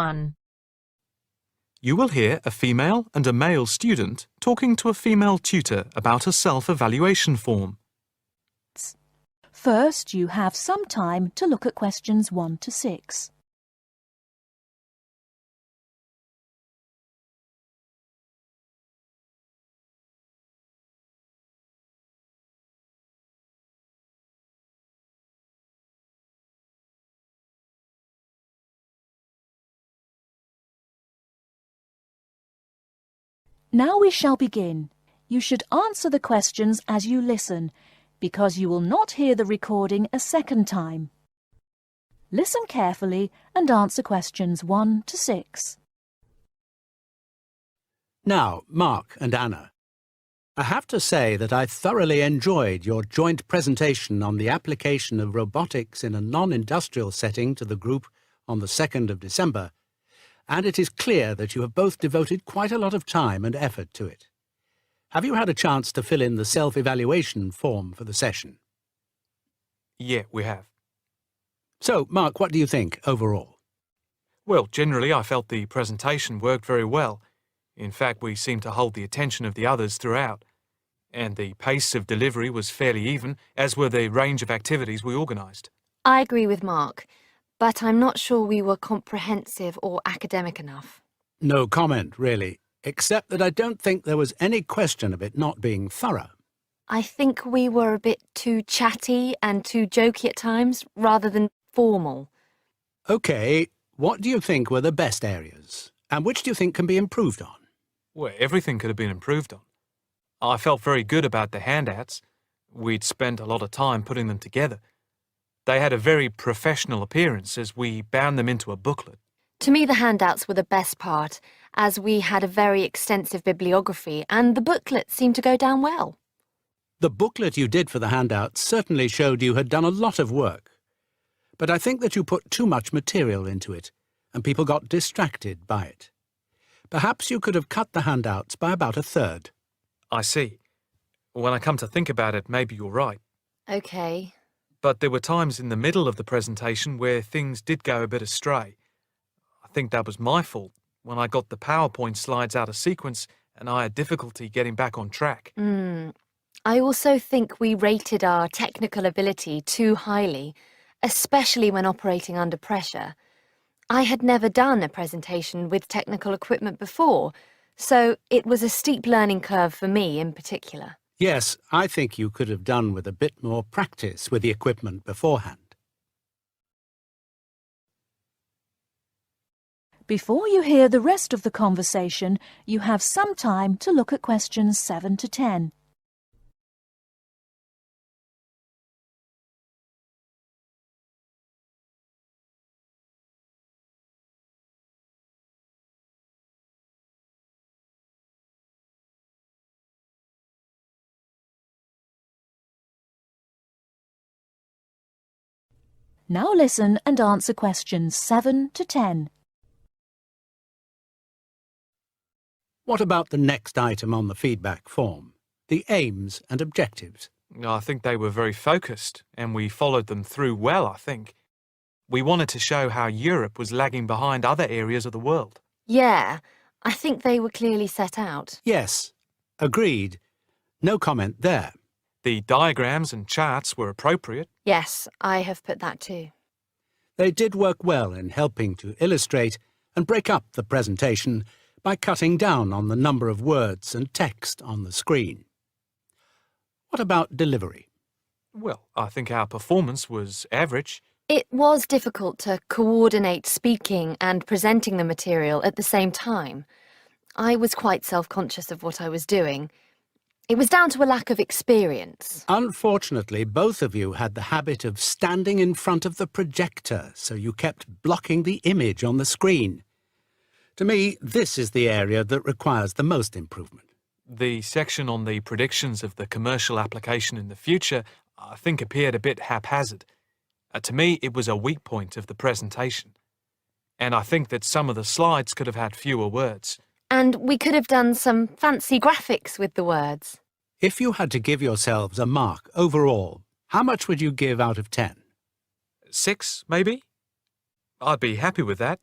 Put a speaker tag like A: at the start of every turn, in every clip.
A: 1.
B: You will hear a female and a male student talking to a female tutor about a self-evaluation form.
C: First, you have some time to look at questions 1 to 6. Now we shall begin. You should answer the questions as you listen, because you will not hear the recording a second time. Listen carefully and answer questions 1 to 6.
D: Now, Mark and Anna, I have to say that I thoroughly enjoyed your joint presentation on the application of robotics in a non-industrial setting to the group on the 2nd of December, and it is clear that you have both devoted quite a lot of time and effort to it. Have you had a chance to fill in the self-evaluation form for the session?
B: Yeah, we have.
D: So, Mark, what do you think overall?
B: Well, generally I felt the presentation worked very well. In fact, we seemed to hold the attention of the others throughout. And the pace of delivery was fairly even, as were the range of activities we organised.
A: I agree with Mark, but I'm not sure we were comprehensive or academic enough.
D: No comment, really, except that I don't think there was any question of it not being thorough.
A: I think we were a bit too chatty and too jokey at times, rather than formal.
D: OK, what do you think were the best areas? And which do you think can be improved on?
B: Well, everything could have been improved on. I felt very good about the handouts. We'd spent a lot of time putting them together. They had a very professional appearance as we bound them into a booklet.
A: To me, the handouts were the best part, as we had a very extensive bibliography and the booklet seemed to go down well.
D: The booklet you did for the handouts certainly showed you had done a lot of work. But I think that you put too much material into it, and people got distracted by it. Perhaps you could have cut the handouts by about a third.
B: I see. When I come to think about it, maybe you're right.
A: OK.
B: But there were times in the middle of the presentation where things did go a bit astray. I think that was my fault when I got the PowerPoint slides out of sequence and I had difficulty getting back on track.
A: I also think we rated our technical ability too highly, especially when operating under pressure. I had never done a presentation with technical equipment before, so it was a steep learning curve for me in particular.
D: Yes, I think you could have done with a bit more practice with the equipment beforehand.
C: Before you hear the rest of the conversation, you have some time to look at questions 7 to 10. Now listen and answer questions 7 to 10.
D: What about the next item on the feedback form? The aims and objectives.
B: I think they were very focused and we followed them through well, I think. We wanted to show how Europe was lagging behind other areas of the world.
A: Yeah, I think they were clearly set out.
D: Yes, agreed. No comment there.
B: The diagrams and charts were appropriate.
A: Yes, I have put that too.
D: They did work well in helping to illustrate and break up the presentation by cutting down on the number of words and text on the screen. What about delivery?
B: Well, I think our performance was average.
A: It was difficult to coordinate speaking and presenting the material at the same time. I was quite self-conscious of what I was doing. It was down to a lack of experience.
D: Unfortunately, both of you had the habit of standing in front of the projector, so you kept blocking the image on the screen. To me, this is the area that requires the most improvement.
B: The section on the predictions of the commercial application in the future, I think, appeared a bit haphazard. To me, it was a weak point of the presentation. And I think that some of the slides could have had fewer words.
A: And we could have done some fancy graphics with the words.
D: If you had to give yourselves a mark overall, how much would you give out of 10?
B: 6, maybe? I'd be happy with that.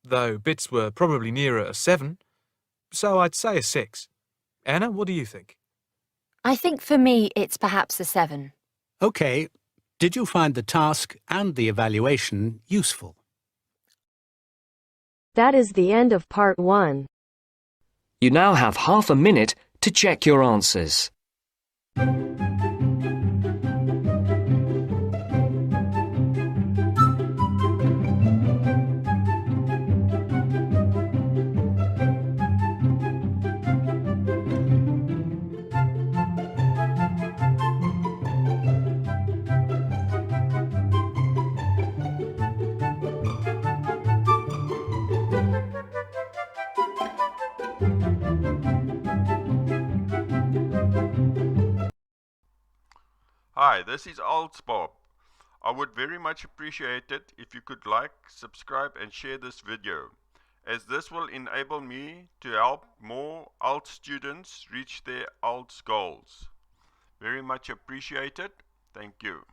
B: though bits were probably nearer a 7, so I'd say a 6. Anna, what do you think?
A: I think for me it's perhaps a 7.
D: OK, did you find the task and the evaluation useful?
E: That is the end of part 1.
F: You now have half a minute to check your answers.
G: Hi, this is IELTS Bob. I would very much appreciate it if you could like, subscribe and share this video, as this will enable me to help more IELTS students reach their IELTS goals. Very much appreciated. Thank you.